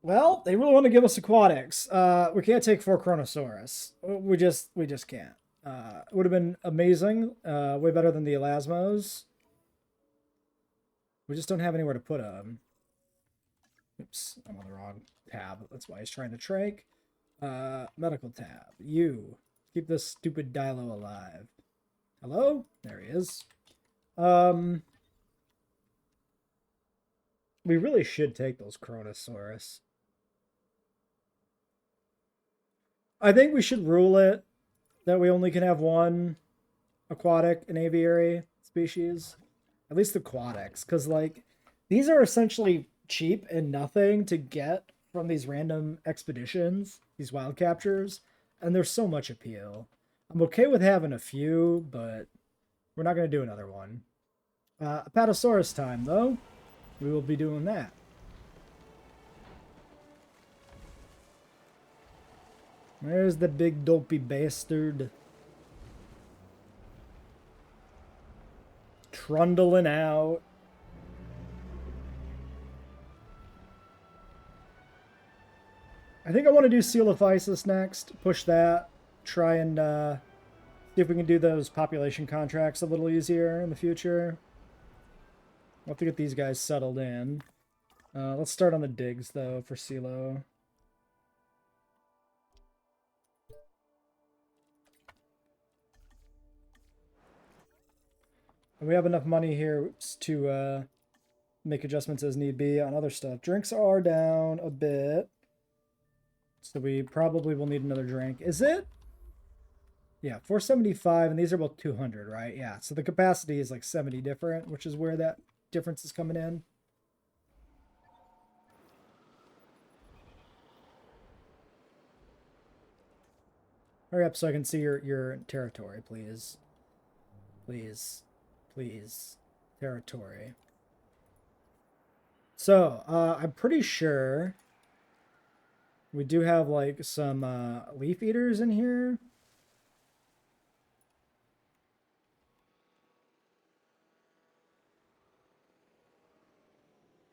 Well, they really want to give us aquatics. We can't take 4 Chronosaurus. We just can't. It would have been amazing. Way better than the Elasmos. We just don't have anywhere to put them. Oops, I'm on the wrong tab. That's why he's trying to trach. Medical tab. You. Keep this stupid Dilo alive. Hello? There he is. We really should take those Chronosaurus. I think we should rule it that we only can have one aquatic and aviary species. At least aquatics. Because, like, these are essentially cheap and nothing to get from these random expeditions, these wild captures. And there's so much appeal. I'm okay with having a few, but we're not going to do another one. Apatosaurus time, though. We will be doing that. There's the big dopey bastard. Trundling out. I think I want to do Seal of Isis next. Push that. Try and see if we can do those population contracts a little easier in the future. We'll have to get these guys settled in. Let's start on the digs, though, for Silo. We have enough money here to make adjustments as need be on other stuff. Drinks are down a bit. So we probably will need another drink. Is it? Yeah, 475, and these are both 200, right? Yeah, so the capacity is like 70 different, which is where that difference is coming in. Hurry up so I can see your territory, please. Please. Please. Territory. So, I'm pretty sure we do have, like, some leaf eaters in here.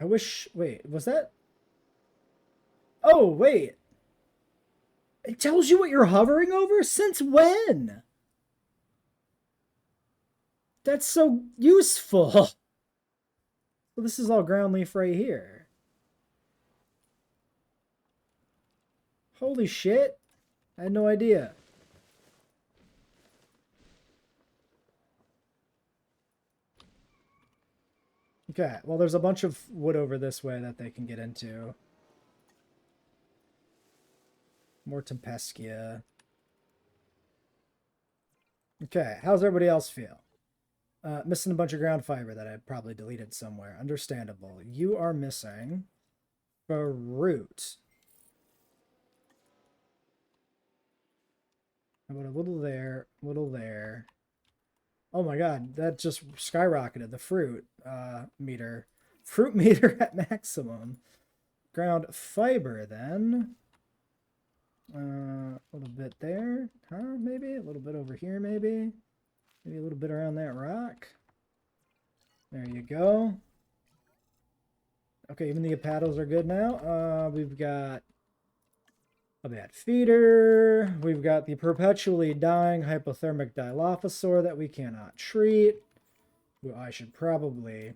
I wish... Wait, was that... Oh, wait. It tells you what you're hovering over? Since when? That's so useful. Well, this is all ground leaf right here. Holy shit. I had no idea. Okay, well, there's a bunch of wood over this way that they can get into. More Tempeschia. Okay, how's everybody else feel? Missing a bunch of ground fiber that I probably deleted somewhere. Understandable. You are missing fruit. How about a little there, little there. Oh my god, that just skyrocketed the fruit meter. Fruit meter at maximum. Ground fiber then. A little bit there, huh? Maybe a little bit over here, maybe a little bit around that rock. There you go. Okay, even the Apatos are good now. We've got a bad feeder. We've got the perpetually dying hypothermic Dilophosaur that we cannot treat, who I should probably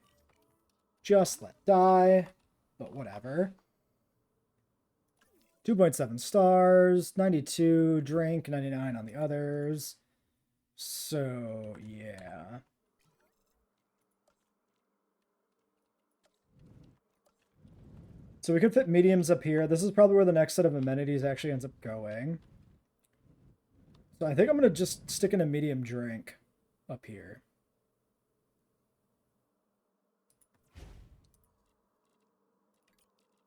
just let die, but whatever. 2.7 stars, 92, drink, 99 on the others. So, yeah. So we could fit mediums up here. This is probably where the next set of amenities actually ends up going. So I think I'm going to just stick in a medium drink up here.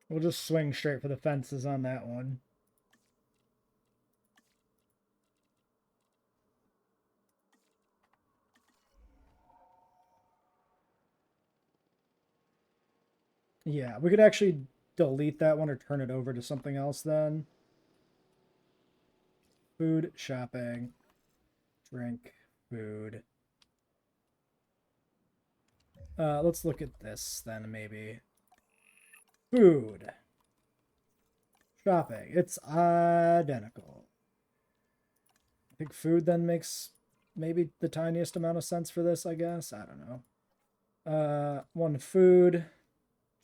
We'll just swing straight for the fences on that one. Yeah, we could actually delete that one or turn it over to something else then. Food, shopping, drink, food. Let's look at this then, maybe. Food. Shopping. It's identical. I think food then makes maybe the tiniest amount of sense for this, I guess. I don't know. One food.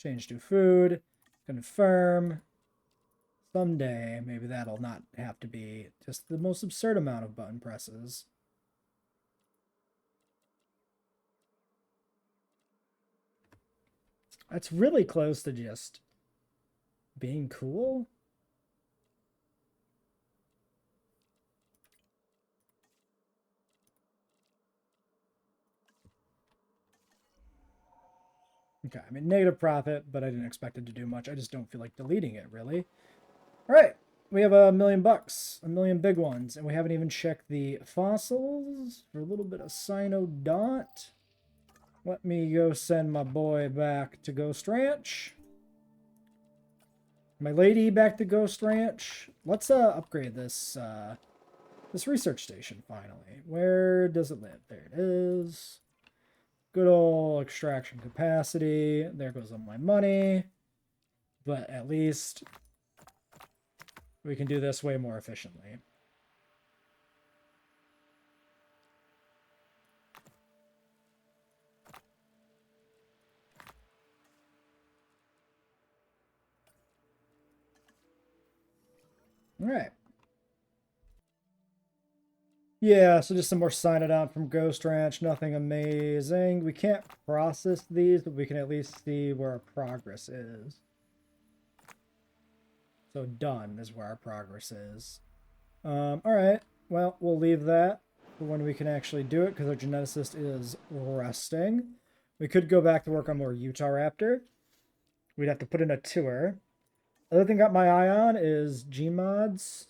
Change to food. Confirm. Someday, maybe that'll not have to be just the most absurd amount of button presses. That's really close to just being cool. Okay, I mean, negative profit, but I didn't expect it to do much. I just don't feel like deleting it, really. All right, we have $1 million, a million big ones, and we haven't even checked the fossils for a little bit of Cynodont. Let me go send my boy back to Ghost Ranch. My lady back to Ghost Ranch. Let's upgrade this this research station finally. Where does it live? There it is. Good old extraction capacity. There goes all my money. But at least we can do this way more efficiently. All right. Yeah, so just some more sign it out from Ghost Ranch. Nothing amazing. We can't process these, but we can at least see where our progress is. So done is where our progress is. All right. Well, we'll leave that for when we can actually do it because our geneticist is resting. We could go back to work on more Utahraptor. We'd have to put in a tour. Other thing got my eye on is Gmods.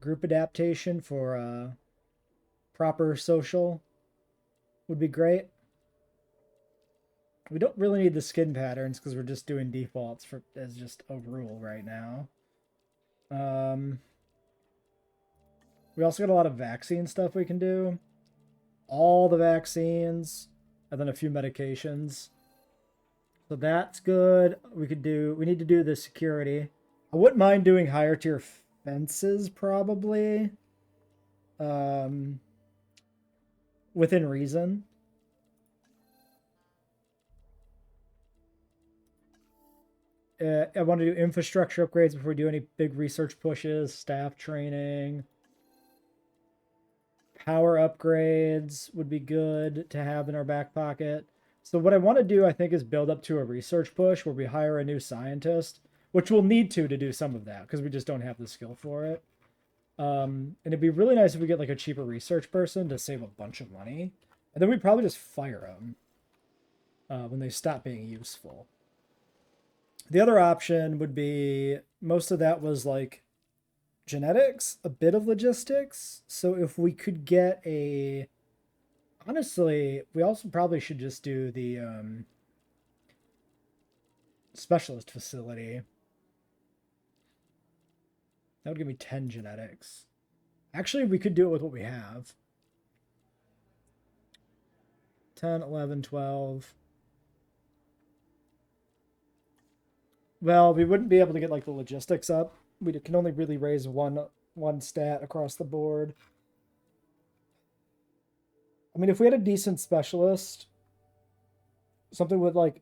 Group adaptation for proper social would be great. We don't really need the skin patterns because we're just doing defaults for as just a rule right now. We also got a lot of vaccine stuff we can do. All the vaccines, and then a few medications. So that's good. We need to do the security. I wouldn't mind doing higher tier fences probably. Within reason. I want to do infrastructure upgrades before we do any big research pushes, staff training. Power upgrades would be good to have in our back pocket. So what I want to do, I think, is build up to a research push where we hire a new scientist, which we'll need to do some of that because we just don't have the skill for it. And it'd be really nice if we get like a cheaper research person to save a bunch of money. And then we'd probably just fire them when they stop being useful. The other option would be most of that was like genetics, a bit of logistics. So if we could get a... Honestly, we also probably should just do the specialist facility. That would give me 10 genetics. Actually, we could do it with what we have. 10, 11, 12. Well, we wouldn't be able to get like the logistics up. We can only really raise one stat across the board. I mean, if we had a decent specialist, something with like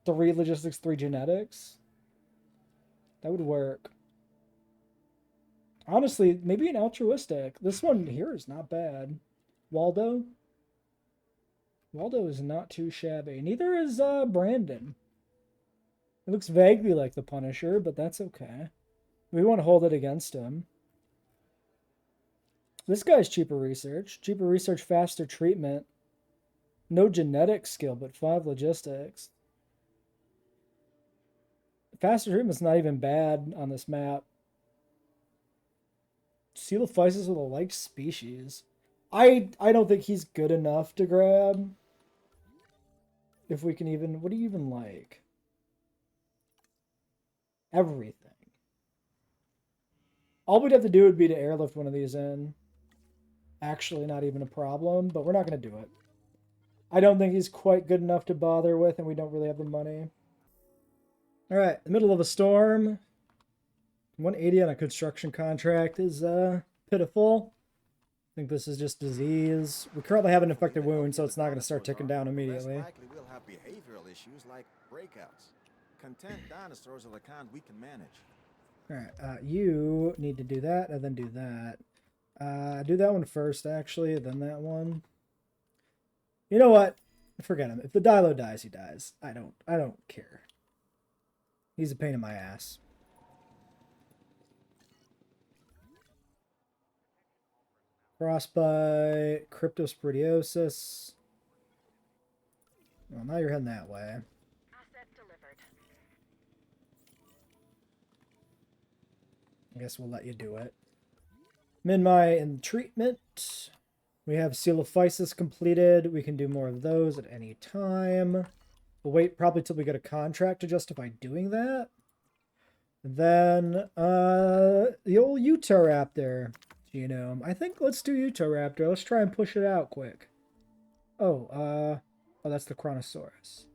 3 logistics, 3 genetics, that would work. Honestly, maybe an altruistic. This one here is not bad. Waldo. Waldo is not too shabby. Neither is Brandon. It looks vaguely like the Punisher, but that's okay. We want to hold it against him. This guy's cheaper research. Cheaper research, faster treatment. No genetic skill, but 5 logistics. Faster treatment's not even bad on this map. Coelophysis with a liked species. I don't think he's good enough to grab. If we can even... What do you even like? Everything. All we'd have to do would be to airlift one of these in. Actually, not even a problem, but we're not going to do it. I don't think he's quite good enough to bother with, and we don't really have the money. All right, the middle of a storm. 180 on a construction contract is pitiful. I think this is just disease. We currently have an infected wound, so it's not going to start ticking down immediately. Likely we'll have behavioral issues like breakouts. Content dinosaurs are the kind we can manage. All right, you need to do that and then do that. Do that one first, actually, then that one. You know what? Forget him. If the Dilo dies, he dies. I don't care. He's a pain in my ass. Frostbite, cryptosporidiosis. Well, now you're heading that way. Asset delivered. I guess we'll let you do it. Minmi in treatment. We have Coelophysis completed. We can do more of those at any time. We'll wait probably till we get a contract to justify doing that. Then the old Utahraptor genome. I think let's do Utahraptor. Let's try and push it out quick. Oh, that's the Chronosaurus.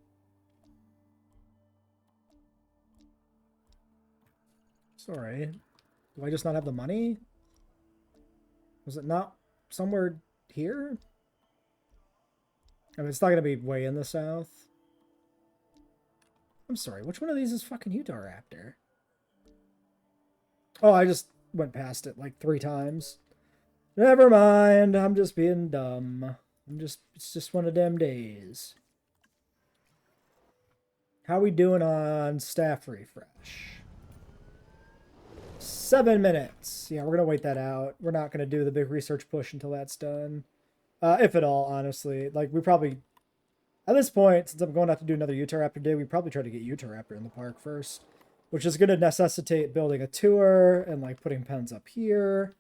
Sorry. Do I just not have the money? Was it not somewhere here? I mean, it's not going to be way in the south. I'm sorry, which one of these is fucking Utahraptor? Oh, I just went past it like 3 times. Never mind, I'm just being dumb. It's just one of them days. How we doing on staff refresh? 7 minutes. Yeah, we're gonna wait that out. We're not gonna do the big research push until that's done. If at all, honestly. Like, we probably... At this point, since I'm going to have to do another Utahraptor day, we probably try to get Utahraptor in the park first. Which is going to necessitate building a tour and, like, putting pens up here.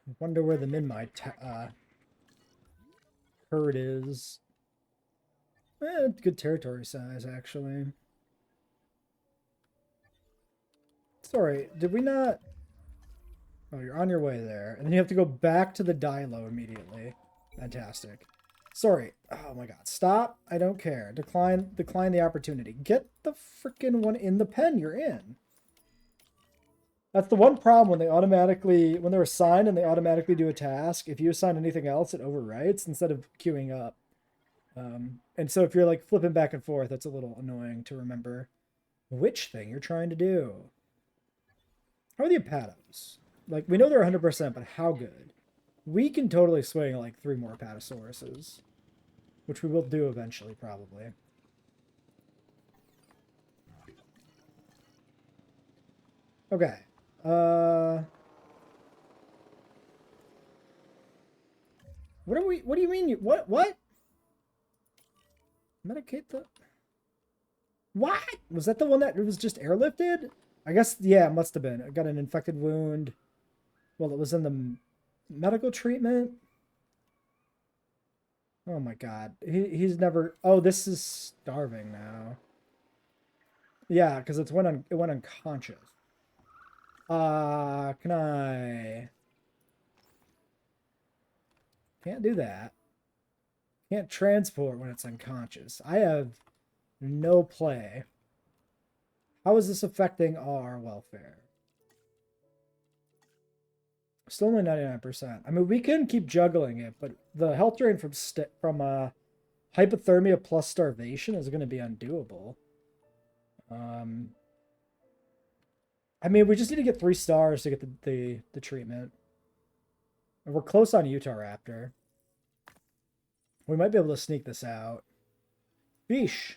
I wonder where the Minmi herd is. Good territory size, actually. Sorry, did we not... Oh, you're on your way there. And then you have to go back to the Dilo immediately. Fantastic. Sorry. Oh my god. Stop. I don't care. Decline the opportunity. Get the freaking one in the pen you're in. That's the one problem when they're assigned and they automatically do a task. If you assign anything else, it overwrites instead of queuing up. And so if you're like flipping back and forth, that's a little annoying to remember which thing you're trying to do. How are the Apatos? Like, we know they're 100%, but how good? We can totally swing like 3 more Apatosauruses, which we will do eventually, probably. Okay. What do you mean? What? Medicate the... What? Was that the one that was just airlifted? I guess, yeah, it must have been. I got an infected wound. Well, it was in the medical treatment. Oh my god. He's never... Oh, this is starving now. Yeah, because it went unconscious. Can I... Can't do that. Can't transport when it's unconscious. I have no play. How is this affecting our welfare? Still only 99%. I mean, we can keep juggling it, but the health drain from hypothermia plus starvation is going to be undoable. I mean, we just need to get 3 stars to get the treatment. And we're close on Utahraptor. We might be able to sneak this out. Beesh.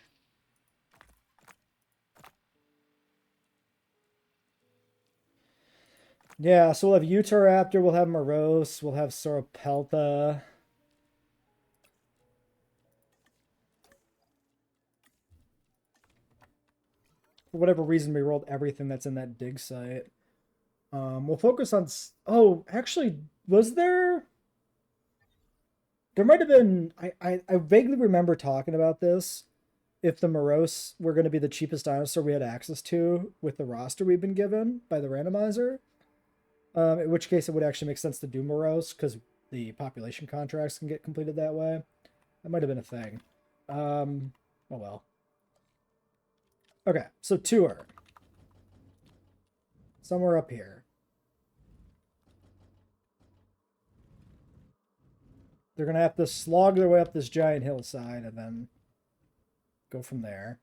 Yeah, so we'll have Utahraptor, we'll have Morose, we'll have Sauropelta. For whatever reason, we rolled everything that's in that dig site. We'll focus on... Oh, actually, was there... There might have been... I vaguely remember talking about this. If the Morose were going to be the cheapest dinosaur we had access to with the roster we've been given by the randomizer. In which case it would actually make sense to do Morose, because the population contracts can get completed that way. That might have been a thing. Oh well. Okay, so tour. Somewhere up here. They're going to have to slog their way up this giant hillside and then go from there.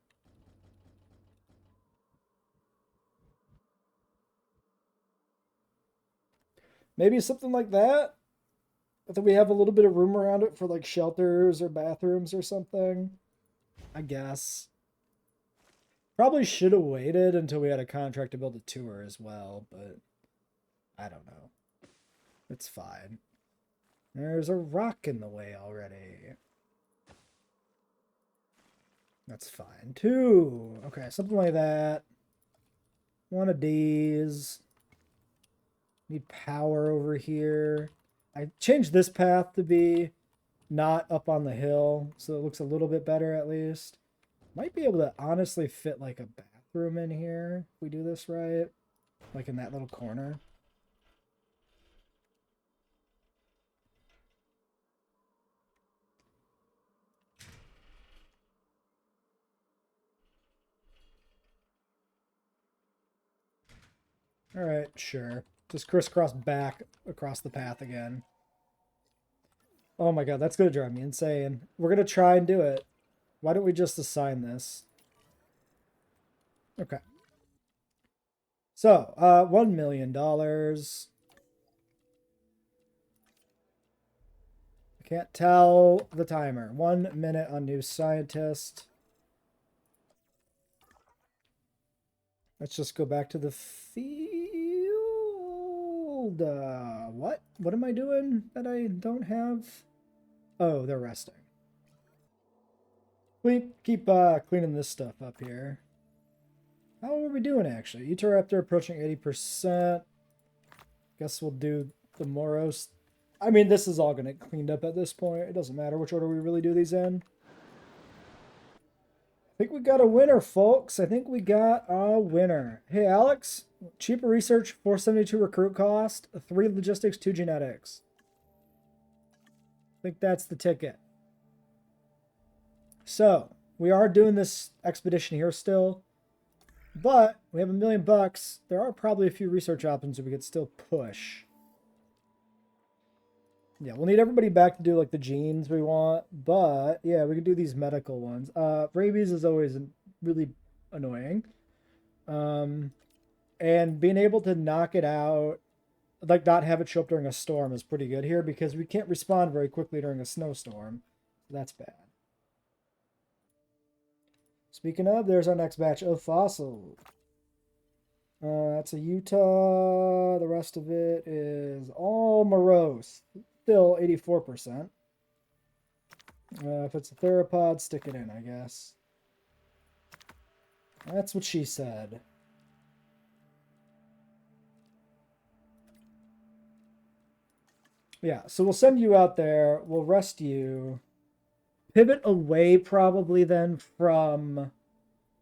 Maybe something like that. But then we have a little bit of room around it for like shelters or bathrooms or something. I guess. Probably should have waited until we had a contract to build a tour as well, but I don't know. It's fine. There's a rock in the way already. That's fine too. Okay, something like that. One of these. Need power over here. I changed this path to be not up on the hill, so it looks a little bit better at least. Might be able to honestly fit like a bathroom in here if we do this right. Like in that little corner. Alright, sure. Just crisscross back across the path again. Oh my god, that's going to drive me insane. We're going to try and do it. Why don't we just assign this? Okay. So, $1 million. I can't tell the timer. 1 minute on new scientist. Let's just go back to the field. What? What am I doing that I don't have? Oh, they're resting. We keep cleaning this stuff up here. How are we doing, actually? Eteraptor approaching 80%. Guess we'll do the Moros. I mean, this is all going to get cleaned up at this point. It doesn't matter which order we really do these in. I think we got a winner, folks. I think we got a winner. Hey, Alex. Cheaper research, 472 recruit cost, 3 logistics, 2 genetics. I think that's the ticket. So, we are doing this expedition here still. But we have $1 million. There are probably a few research options that we could still push. Yeah, we'll need everybody back to do like the genes we want. But yeah, we could do these medical ones. Rabies is always really annoying. And being able to knock it out, like not have it show up during a storm is pretty good here because we can't respond very quickly during a snowstorm. That's bad. Speaking of, there's our next batch of fossil. That's a Utah. The rest of it is all morose. Still 84%. If it's a theropod, stick it in, I guess. That's what she said. Yeah, so we'll send you out there. We'll rest you. Pivot away probably then from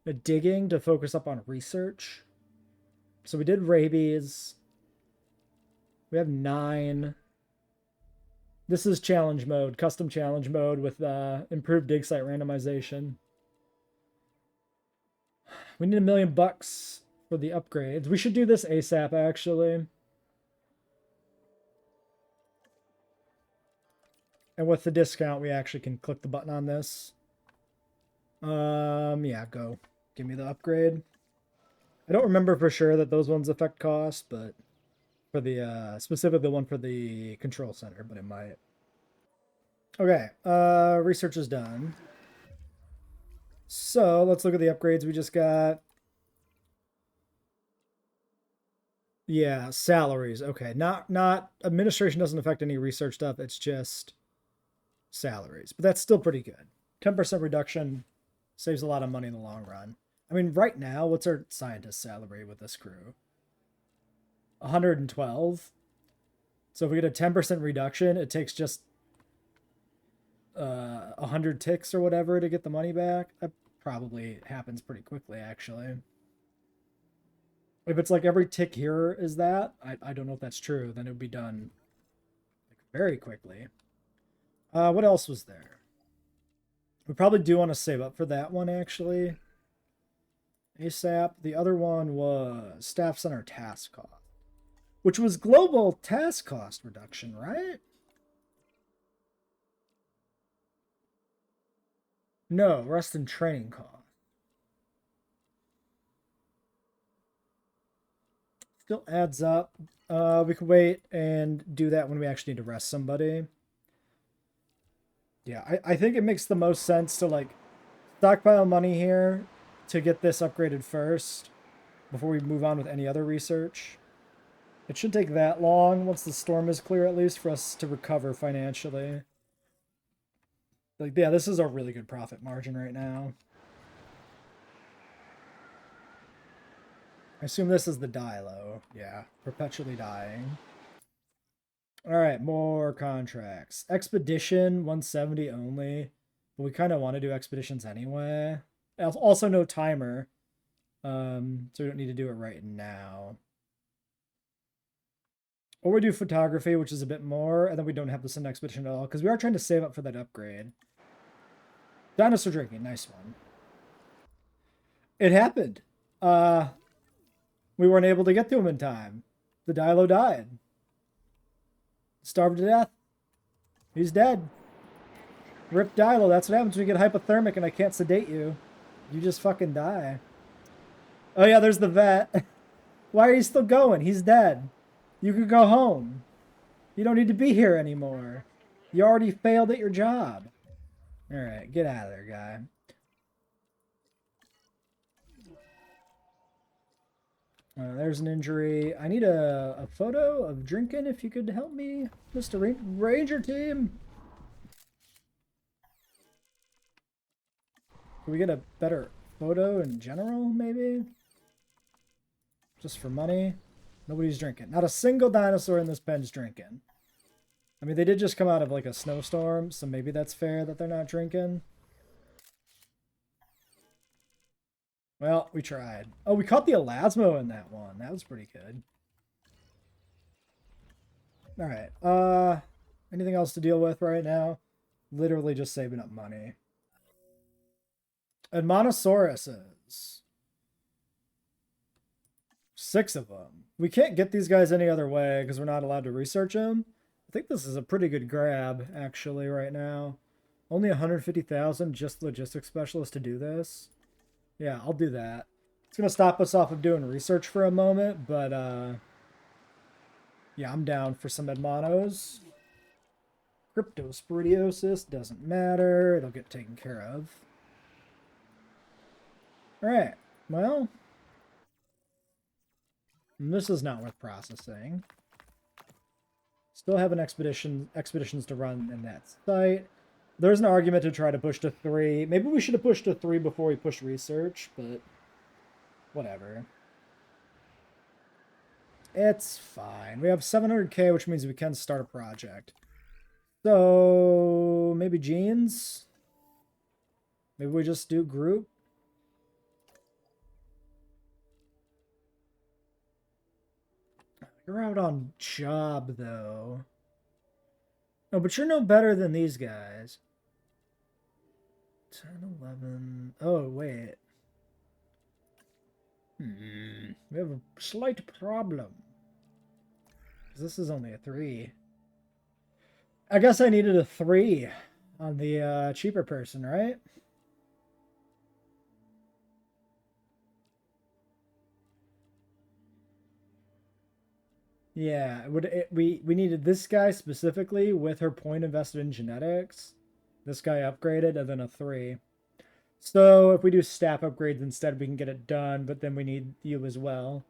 the digging to focus up on research. So we did rabies. We have 9. This is challenge mode, custom challenge mode with improved dig site randomization. We need $1 million for the upgrades. We should do this ASAP actually. And with the discount, we actually can click the button on this. Yeah, go. Give me the upgrade. I don't remember for sure that those ones affect cost, but for the, specifically the one for the control center, but it might. Okay, research is done. So, let's look at the upgrades we just got. Yeah, salaries. Okay, not administration doesn't affect any research stuff. It's just salaries, but that's still pretty good. 10% reduction saves a lot of money in the long run. I mean, right now, what's our scientist salary with this crew? 112. So if we get a 10% reduction, it takes just 100 ticks or whatever to get the money back. That probably happens pretty quickly, actually. If it's like every tick here is that, I don't know if that's true, then it would be done like very quickly. What else was there? We probably do want to save up for that one, actually. ASAP. The other one was Staff Center Task Cost, which was Global Task Cost Reduction, right? No, Rest and Training Cost. Still adds up. We can wait and do that when we actually need to rest somebody. Yeah, I think it makes the most sense to like stockpile money here to get this upgraded first before we move on with any other research. It shouldn't take that long once the storm is clear, at least, for us to recover financially. Like, yeah, this is a really good profit margin right now. I assume this is the Dilo. Yeah, perpetually dying. All right, more contracts. Expedition 170 only, but we kind of want to do expeditions anyway. Also, no timer, so we don't need to do it right now. Or we do photography, which is a bit more, and then we don't have to send expedition at all because we are trying to save up for that upgrade. Dinosaur drinking, nice one. It happened. We weren't able to get to him in time. The Dilo died. Starved to death. He's dead. Rip Dilo, that's what happens when you get hypothermic and I can't sedate you. You just fucking die. Oh yeah, there's the vet. Why are you still going? He's dead. You could go home. You don't need to be here anymore. You already failed at your job. Alright, get out of there, guy. There's an injury. I need a photo of drinking if you could help me, Mr. Ranger team. Can we get a better photo in general, maybe? Just for money? Nobody's drinking. Not a single dinosaur in this pen's drinking. I mean, they did just come out of like a snowstorm, so maybe that's fair that they're not drinking. Well, we tried. Oh, we caught the Elasmo in that one. That was pretty good. Alright. Anything else to deal with right now? Literally just saving up money. And Monosauruses. 6 of them. We can't get these guys any other way because we're not allowed to research them. I think this is a pretty good grab, actually, right now. Only 150,000, just logistics specialist to do this. Yeah, I'll do that. It's going to stop us off of doing research for a moment, but, yeah, I'm down for some Edmonos. Cryptosporidiosis, doesn't matter. It'll get taken care of. Alright, well, this is not worth processing. Still have an expeditions to run in that site. There's an argument to try to push to 3. Maybe we should have pushed to 3 before we push research, but whatever. It's fine. We have 700k, which means we can start a project. So maybe genes? Maybe we just do group? You're out on job, though. No, but you're no better than these guys. 10, 11... Oh, wait. We have a slight problem. This is only a 3. I guess I needed a 3 on the cheaper person, right? Yeah, we needed this guy specifically with her point invested in genetics. This guy upgraded and then a 3. So if we do staff upgrades instead, we can get it done, but then we need you as well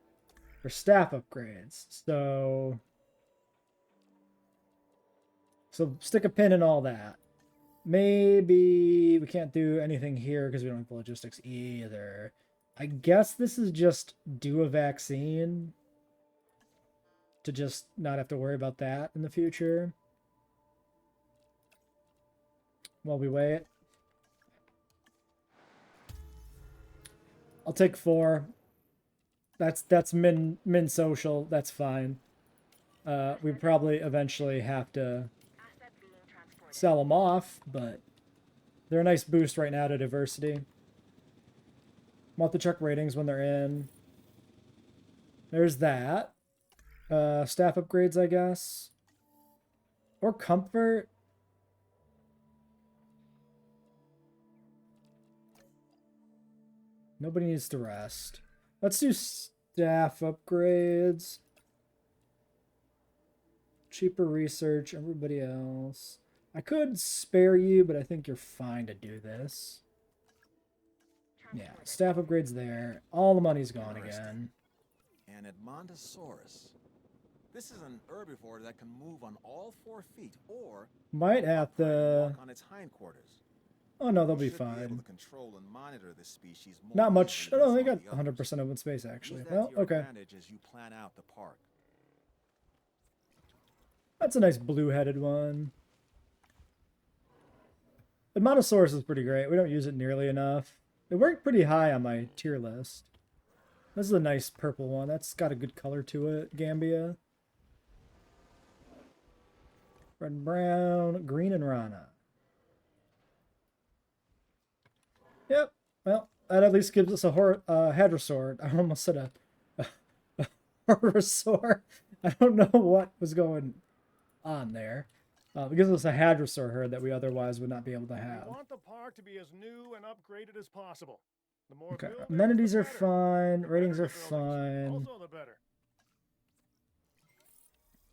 for staff upgrades. So stick a pin in all that. Maybe we can't do anything here because we don't have the logistics either. I guess this is just do a vaccine to just not have to worry about that in the future while we wait. I'll take 4. That's min social. That's fine. We probably eventually have to sell them off, but they're a nice boost right now to diversity. Want to check ratings when they're in. There's that. Staff upgrades, I guess. Or comfort. Nobody needs to rest. Let's do staff upgrades. Cheaper research, everybody else. I could spare you, but I think you're fine to do this. Yeah, staff upgrades there. All the money's gone again. And Edmontosaurus. This is an herbivore that can move on all 4 feet or Might have to... walk on its hindquarters. Oh no, they'll You be should be able fine. to control and monitor this species more Not much. easily Oh, than they some got of the others. 100% open space actually. Use that Well, to your okay. advantage as you plan out the park. That's a nice blue-headed one. The Monosaurus is pretty great. We don't use it nearly enough. It worked pretty high on my tier list. This is a nice purple one. That's got a good color to it. Gambia. Red and brown. Green and Rana. Yep. Well, that at least gives us a Hadrosaur. I almost said a Herbivore. I don't know what was going on there. It gives us a Hadrosaur herd that we otherwise would not be able to have. We want the park to be as new and upgraded as possible. The more Okay, buildings, amenities the are better. fine. The Ratings better are the buildings, fine. Also the better.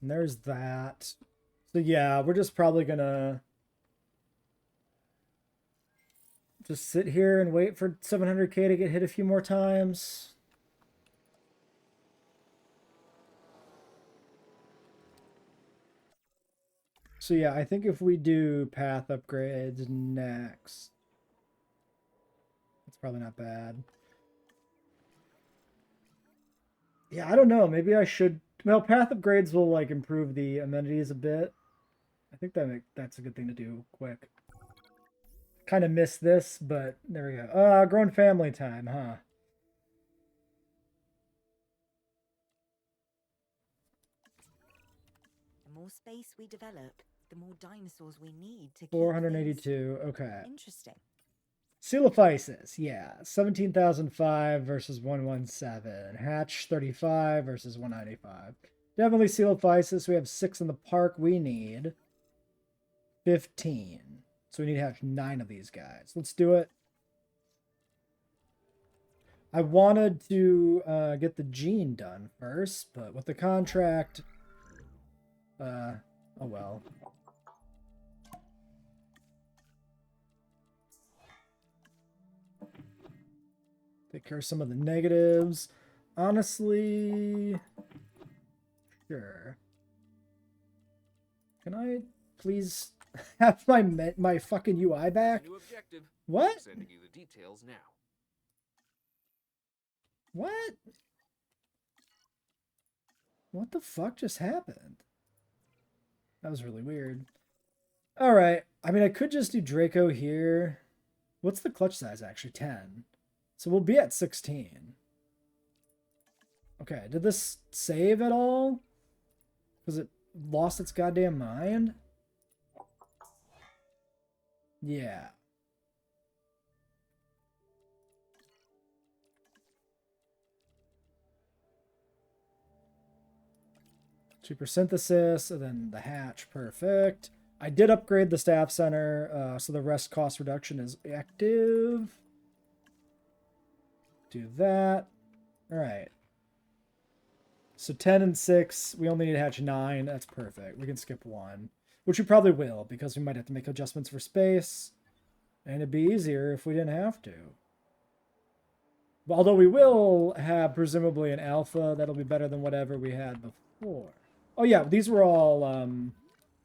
And there's that. So yeah, we're just probably gonna just sit here and wait for 700k to get hit a few more times. So yeah, I think if we do path upgrades next, it's probably not bad. Yeah, I don't know. Maybe I should. Well, path upgrades will like improve the amenities a bit. I think that's a good thing to do quick. Kind of missed this, but there we go. Grown family time, huh? The more space we develop, the more dinosaurs we need to keep 482. Okay. things interesting. Coelophysis, yeah. 17,005 versus 117. Hatch 35 versus 195. Definitely Coelophysis. We have 6 in the park. We need 15. So we need to have 9 of these guys. Let's do it. I wanted to get the gene done first, but with the contract, oh well. Take care of some of the negatives. Honestly, sure. Can I please have my fucking UI back? New objective. What? Sending you the details now. What? What the fuck just happened? That was really weird. Alright. I mean, I could just do Draco here. What's the clutch size, actually? 10. So we'll be at 16. Okay, did this save at all? Was it lost its goddamn mind? Yeah. Cheaper synthesis, and then the hatch, perfect. I did upgrade the staff center, so the rest cost reduction is active. Do that. All right. So 10 and 6, we only need to hatch 9. That's perfect. We can skip 1, which we probably will, because we might have to make adjustments for space, and it'd be easier if we didn't have to. Although we will have presumably an alpha that'll be better than whatever we had before. Oh yeah, these were all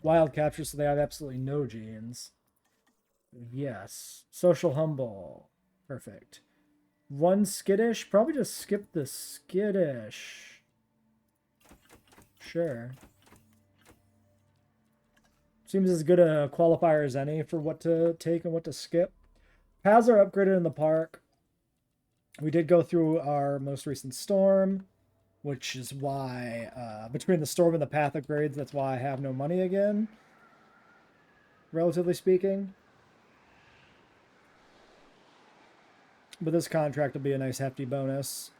wild captures, so they have absolutely no genes. Yes. Social humble. Perfect. 1 skittish? Probably just skip the skittish. Sure. Seems as good a qualifier as any for what to take and what to skip. Paths are upgraded in the park. We did go through our most recent storm. which is why, between the storm and the path upgrades, that's why I have no money again, relatively speaking. But this contract will be a nice hefty bonus.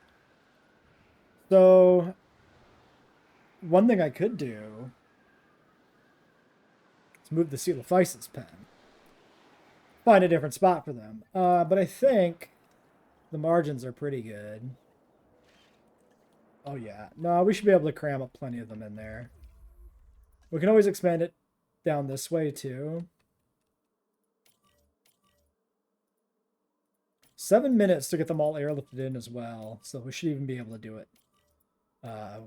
So, one thing I could do is move the Seal of Physis pen. Find a different spot for them. But I think the margins are pretty good. Oh yeah. No, we should be able to cram up plenty of them in there. We can always expand it down this way too. 7 minutes to get them all airlifted in as well. So we should even be able to do it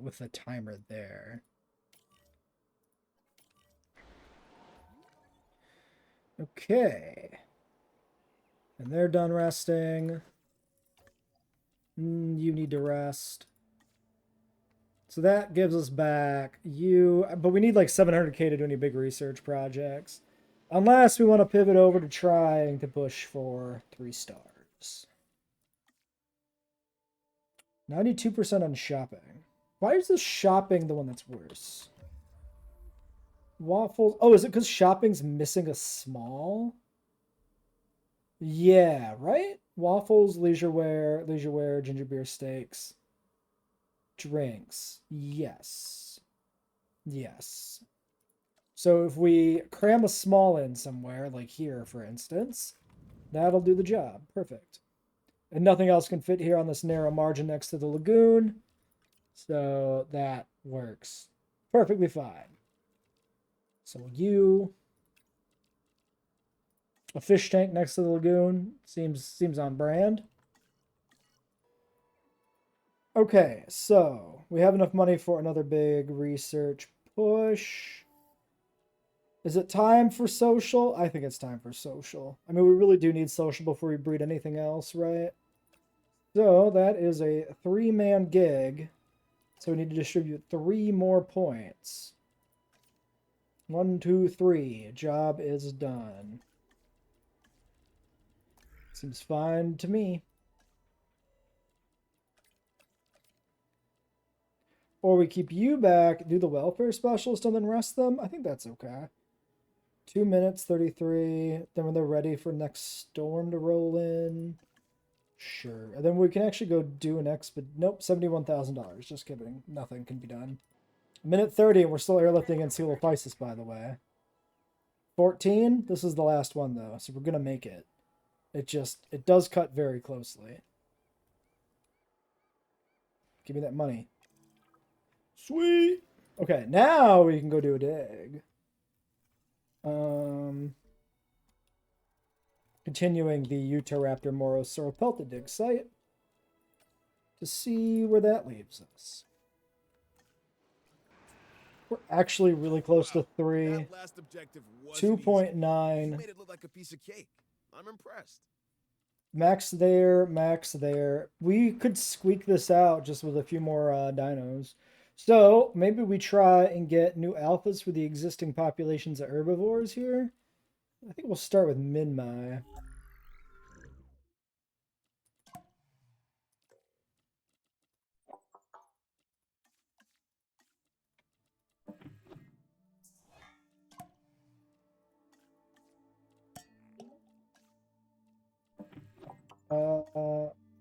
with the timer there. Okay. And they're done resting. You need to rest. So that gives us back you, but we need like 700k to do any big research projects. Unless we want to pivot over to trying to push for 3 stars. 92% on shopping. Why is this shopping the one that's worse? Waffles. Oh, is it because shopping's missing a small? Yeah, right? Waffles, leisure wear, ginger beer steaks. Drinks. Yes. Yes. So if we cram a small in somewhere, like here, for instance, that'll do the job. Perfect. And nothing else can fit here on this narrow margin next to the lagoon. So that works perfectly fine. So a fish tank next to the lagoon seems on brand. Okay, so we have enough money for another big research push. Is it time for social? I think it's time for social. I mean, we really do need social before we breed anything else, right? So that is a 3-man gig. So we need to distribute 3 more points. 1, 2, 3. Job is done. Seems fine to me. Or we keep you back, do the welfare specialist, and then rest them. I think that's okay. 2 minutes, 33. Then when they're ready for next storm to roll in. Sure. And then we can actually go do an Nope, $71,000. Just kidding. Nothing can be done. Minute 30, and we're still airlifting in Seal of Physis, by the way. 14. This is the last one, though, so we're going to make it. It does cut very closely. Give me that money. Sweet. Okay, now we can go do a dig. Continuing the Utahraptor Morosauropelta dig site to see where that leaves us. We're actually really close to 3. That last objective was 2.9. You made it look like a piece of cake. I'm impressed. Max there, max there. We could squeak this out just with a few more dinos. So maybe we try and get new alphas for the existing populations of herbivores here. I think we'll start with Minmai.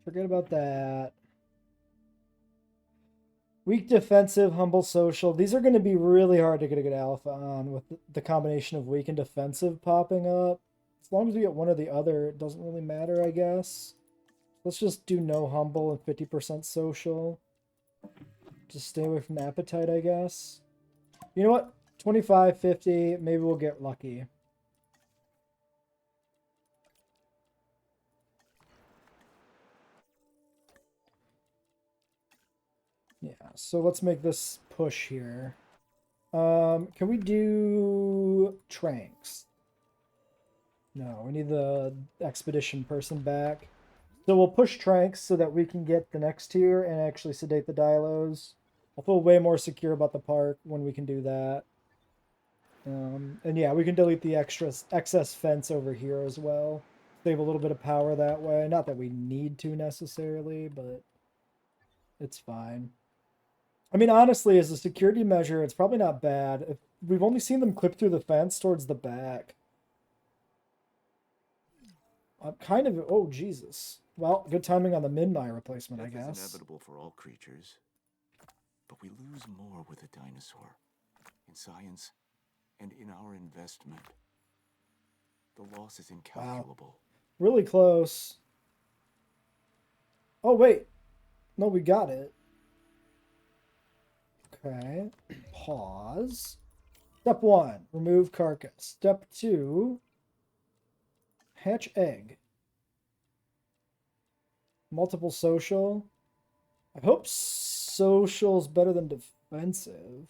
Forget about that. Weak defensive, humble social. These are going to be really hard to get a good alpha on with the combination of weak and defensive popping up. As long as we get one or the other, it doesn't really matter, I guess. Let's just do no humble and 50% social. Just stay away from appetite, I guess. You know what? 25, 50, maybe we'll get lucky. Yeah, so let's make this push here. Can we do Tranks? No, we need the expedition person back. So we'll push Tranks so that we can get the next tier and actually sedate the Dilos. I'll feel way more secure about the park when we can do that. And yeah, we can delete the excess fence over here as well. Save a little bit of power that way. Not that we need to necessarily, but it's fine. I mean, honestly, as a security measure, it's probably not bad. If we've only seen them clip through the fence towards the back. I'm kind of... Oh, Jesus. Well, good timing on the Minmai replacement, I Death is guess. inevitable for all creatures, but we lose more with a dinosaur. In science and in our investment. The loss is incalculable. Wow. Really close. Oh, wait. No, we got it. Okay. Pause. Step 1, remove carcass. Step 2, hatch egg. Multiple social. I hope social's better than defensive.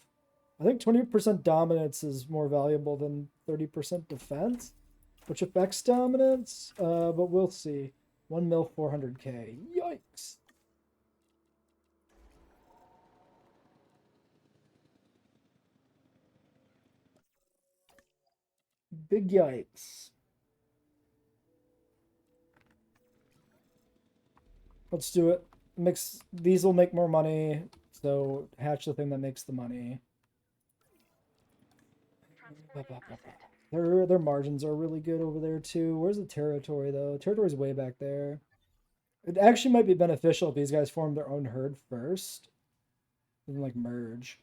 I think 20% dominance is more valuable than 30% defense, which affects dominance, but we'll see. 1 mil 400k. Yikes. Big yikes. Let's do it. These will make more money, so hatch the thing that makes the money. Their margins are really good over there too. Where's the territory though? Territory's way back there. It actually might be beneficial if these guys form their own herd first, and like merge.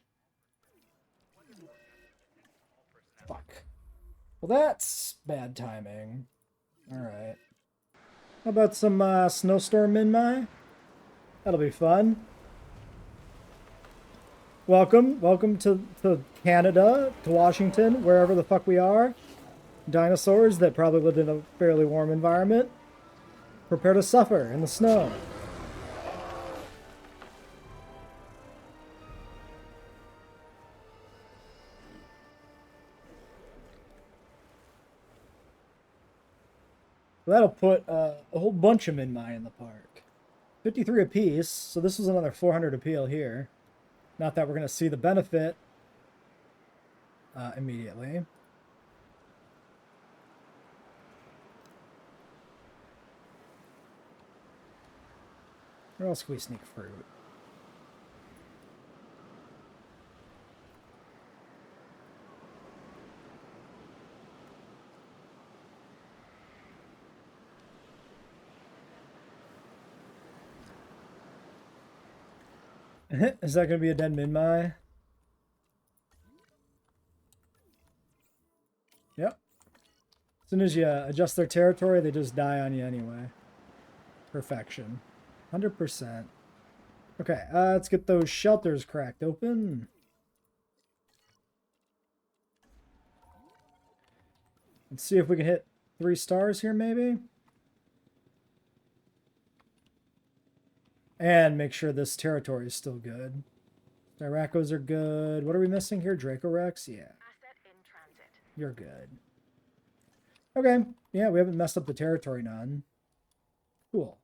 Fuck. Well, that's bad timing. All right. How about some snowstorm Minmai? That'll be fun. Welcome to Canada, to Washington, wherever the fuck we are. Dinosaurs that probably lived in a fairly warm environment. Prepare to suffer in the snow. That'll put a whole bunch of Minmai in the park. 53 apiece, so this was another 400 appeal here. Not that we're going to see the benefit immediately. Where else can we sneak fruit? Is that going to be a dead Minmai? Yep. As soon as you adjust their territory, they just die on you anyway. Perfection. 100%. Okay, let's get those shelters cracked open. Let's see if we can hit 3 stars here, maybe. And make sure this territory is still good. Dyracos are good. What are we missing here? Dracorex? Yeah. Asset in transit. You're good. Okay. Yeah, we haven't messed up the territory none. Cool.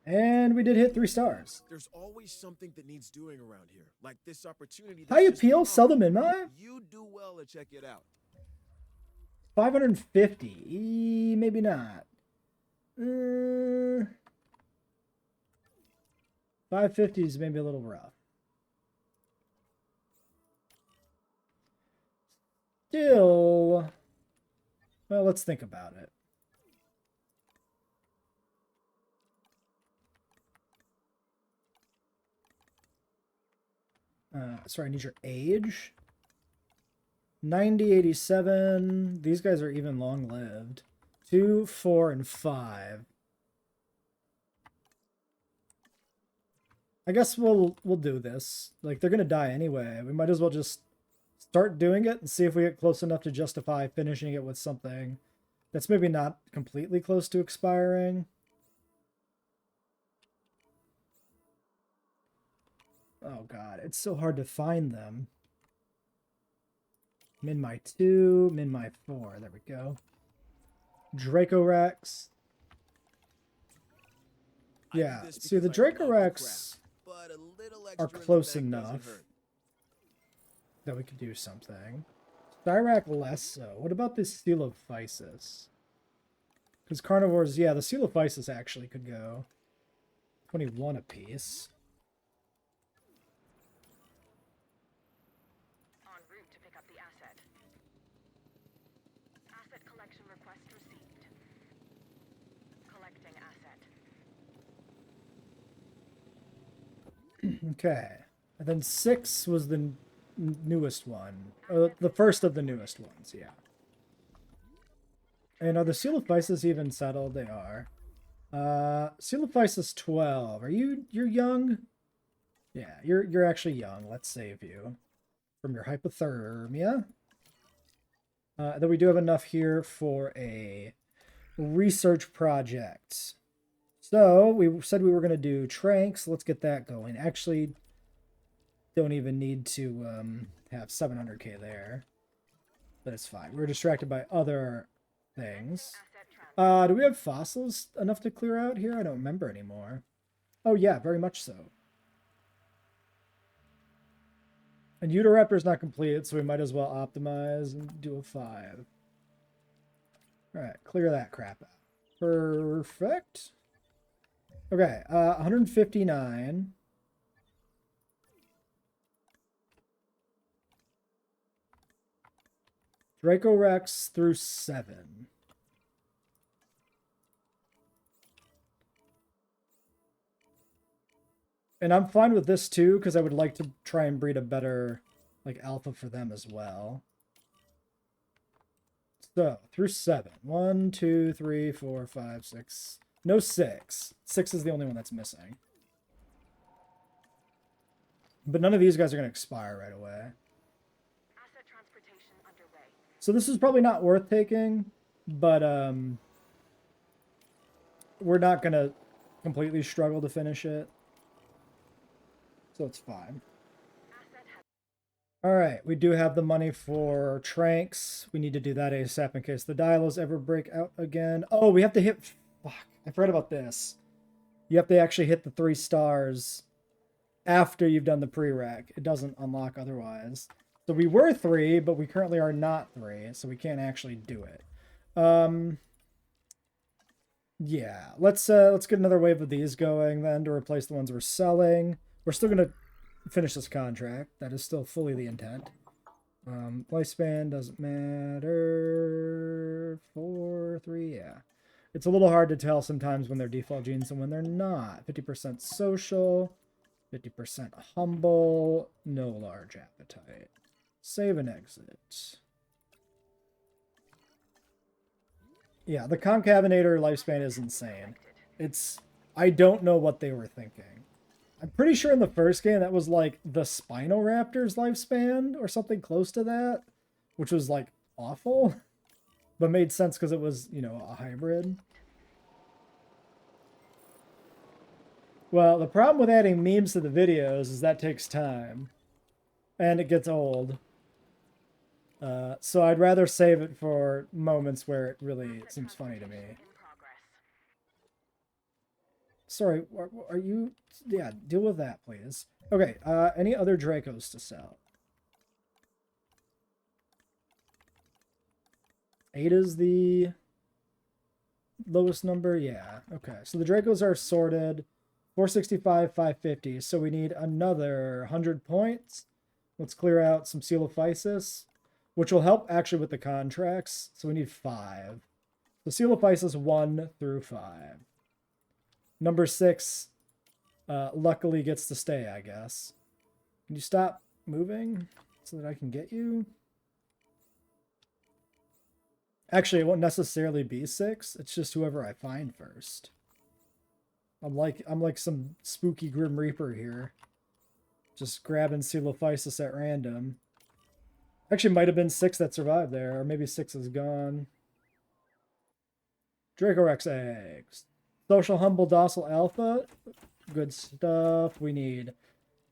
And we did hit 3 stars. There's always something that needs doing around here, like this opportunity. High that's just appeal, come sell up. them in my You do well to check it out. 550. Maybe not. 550 is maybe a little rough. Still, well, let's think about it. Sorry, I need your age. 90, 87. These guys are even long-lived. 2, 4, and 5. I guess we'll do this. Like, they're gonna die anyway. We might as well just start doing it and see if we get close enough to justify finishing it with something that's maybe not completely close to expiring. Oh god, it's so hard to find them. Minmai 2, Minmai 4. There we go. Dracorex. Yeah, see, the Dracorex are close enough that we could do something. Styrac less so. What about this Coelophysis? Because carnivores, yeah, the Coelophysis actually could go 21 apiece. Okay. And then 6 was the newest one. The first of the newest ones, yeah. And are the Seal of Vices even settled? They are. Seal of Vices 12. You're young? Yeah, you're actually young. Let's save you from your hypothermia. Then we do have enough here for a research project. So we said we were going to do tranks. Let's get that going. Actually, don't even need to have 700k there. But it's fine. We were distracted by other things. Do we have fossils enough to clear out here? I don't remember anymore. Oh yeah, very much so. And Utahraptor's not completed, so we might as well optimize and do a 5. Alright, clear that crap out. Perfect. Okay, 159. Draco Rex through 7. And I'm fine with this too, because I would like to try and breed a better like alpha for them as well. So, through 7. 1, 2, 3, 4, 5, 6. No 6. 6 is the only one that's missing. But none of these guys are going to expire right away. So this is probably not worth taking, but we're not going to completely struggle to finish it. So it's fine. Alright, we do have the money for tranks. We need to do that ASAP in case the dialos ever break out again. Oh, we have to hit... Fuck, I forgot about this. You have to actually hit the 3 stars after you've done the prereq. It doesn't unlock otherwise. So we were 3, but we currently are not 3, so we can't actually do it. Yeah, let's get another wave of these going then to replace the ones we're selling. We're still going to finish this contract. That is still fully the intent. Lifespan doesn't matter. 4, 3, yeah. It's a little hard to tell sometimes when they're default genes and when they're not. 50% social, 50% humble, no large appetite. Save and exit. Yeah, the concavenator lifespan is insane. I don't know what they were thinking. I'm pretty sure in the first game that was like the Spinoraptor's lifespan or something close to that, which was like awful, but made sense because it was, you know, a hybrid. Well, the problem with adding memes to the videos is that takes time and it gets old. So I'd rather save it for moments where it really seems funny to me. Sorry, are you... Yeah, deal with that, please. Okay, any other Dracos to sell? 8 is the lowest number? Yeah, okay. So the Dracos are sorted. 465, 550. So we need another 100 points. Let's clear out some Seal of Physis, which will help actually with the contracts. So we need 5. So Seal of Physis 1 through 5. Number 6 luckily gets to stay, I guess. Can you stop moving so that I can get you? Actually, it won't necessarily be 6. It's just whoever I find first. I'm like some spooky Grim Reaper here. Just grabbing Seal of Physis at random. Actually, might have been 6 that survived there, or maybe 6 is gone. Dracorex eggs. Social, humble, docile, alpha. Good stuff. We need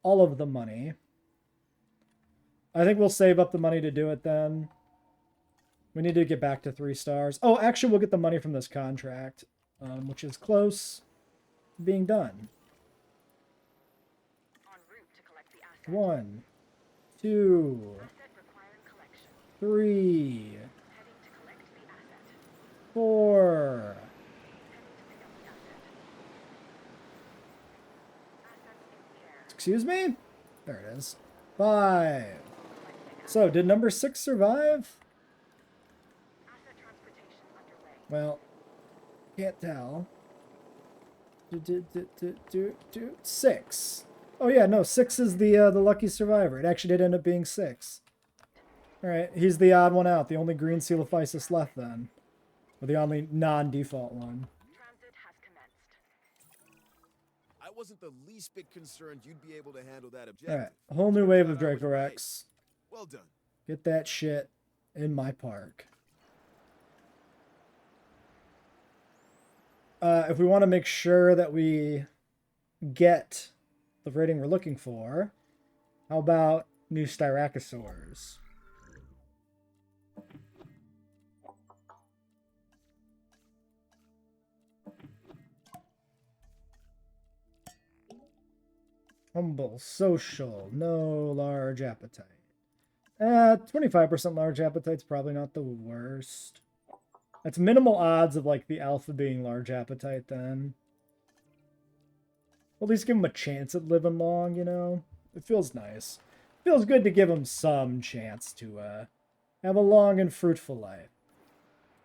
all of the money. I think we'll save up the money to do it then. We need to get back to 3 stars. Oh, actually, we'll get the money from this contract, which is close to being done. 1, 2, 3, 4. Excuse me? There it is. 5. So, did number 6 survive? Well, can't tell. 6. Oh yeah, no, 6 is the lucky survivor. It actually did end up being 6. Alright, he's the odd one out. The only green Coelophysis left then. Or the only non-default one. Transit has commenced. I wasn't the least bit concerned you'd be able to handle that objective. Alright, a whole new Turns wave out of I was right. Dracorex. Well done. Get that shit in my park. If we want to make sure that we get the rating we're looking for, how about new Styracosaurs? Humble, social, no large appetite. 25% large appetite's probably not the worst. That's minimal odds of like the alpha being large appetite then. Well, at least give him a chance at living long, you know? It feels nice. Feels good to give him some chance to have a long and fruitful life.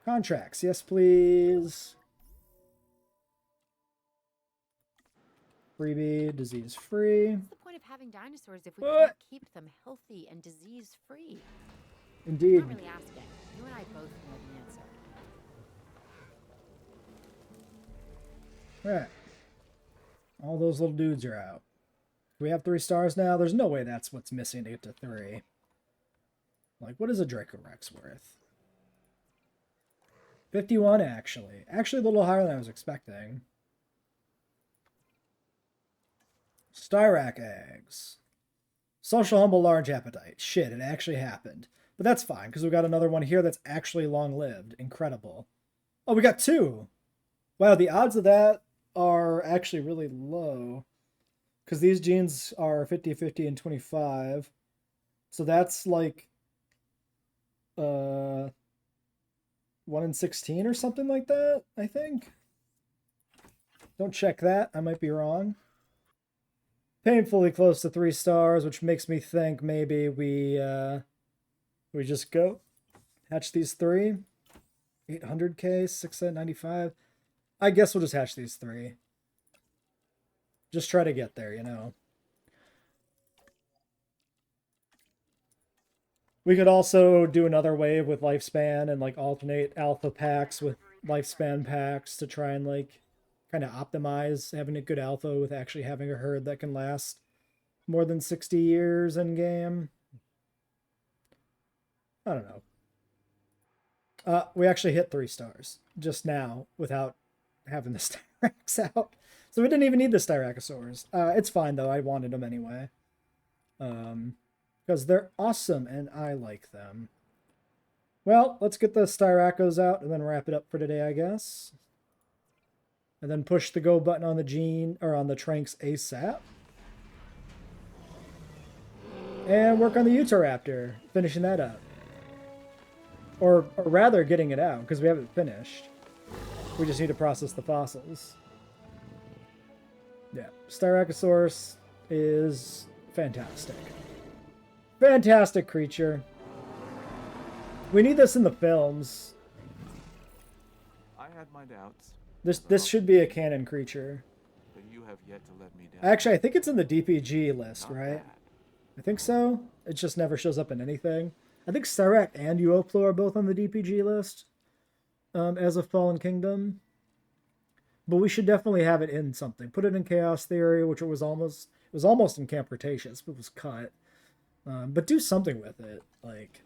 Contracts, yes please. Freebie, disease free. What's the point of having dinosaurs if we What? can't keep them healthy and disease-free? Indeed. I'm not really asking. You and I both know the answer. Alright. All those little dudes are out. Do we have 3 stars now? There's no way that's what's missing to get to 3. Like, what is a Dracorex worth? 51, actually. Actually, a little higher than I was expecting. Styrac eggs. Social humble large appetite. Shit, it actually happened. But that's fine, because we got another one here that's actually long-lived. Incredible. Oh, we got 2! Wow, the odds of that are actually really low. Because these genes are 50, 50, and 25. So that's like 1 in 16 or something like that, I think. Don't check that. I might be wrong. Painfully close to 3 stars, which makes me think maybe we just go hatch these 3. 800k, 695. I guess we'll just hatch these 3. Just try to get there, you know. We could also do another wave with lifespan and like alternate alpha packs with lifespan packs to try and like kind of optimize having a good alpha with actually having a herd that can last more than 60 years in game. I don't know. We actually hit 3 stars just now without having the Styrax out. So we didn't even need the Styracosaurs. It's fine though, I wanted them anyway. Because they're awesome and I like them. Well, let's get the Styracos out and then wrap it up for today, I guess. And then push the go button on the gene or on the Tranks ASAP. And work on the Utahraptor, finishing that up. Or rather getting it out, because we haven't finished. We just need to process the fossils. Yeah, Styracosaurus is fantastic. Fantastic creature. We need this in the films. I had my doubts. This should be a canon creature. But you have yet to let me down. Actually, I think it's in the DPG list, Not right? bad. I think so. It just never shows up in anything. I think Styrac and Uoplo are both on the DPG list as of Fallen Kingdom. But we should definitely have it in something. Put it in Chaos Theory, which it was almost in Camp Cretaceous, but it was cut. But do something with it. Like,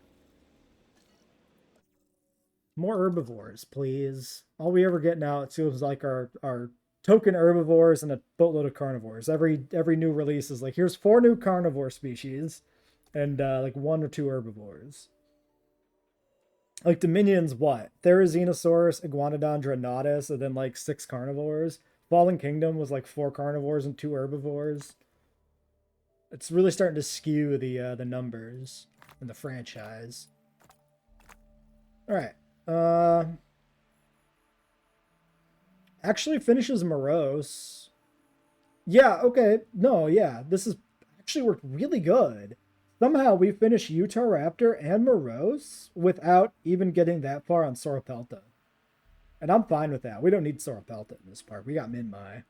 more herbivores, please. All we ever get now, it seems like our token herbivores and a boatload of carnivores. Every new release is like, here's 4 new carnivore species and like 1 or 2 herbivores. Like Dominion's what? Therizinosaurus, Iguanodon, Natus, and then like 6 carnivores. Fallen Kingdom was like 4 carnivores and 2 herbivores. It's really starting to skew the numbers in the franchise. All right. Actually finishes Morose. Yeah, okay. No, yeah. This has actually worked really good. Somehow we finished Utahraptor and Morose without even getting that far on Sauropelta. And I'm fine with that. We don't need Sauropelta in this part. We got Minmai.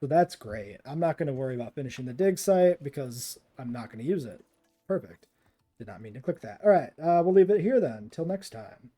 So that's great. I'm not going to worry about finishing the dig site because I'm not going to use it. Perfect. Did not mean to click that. All right, we'll leave it here then. Till next time.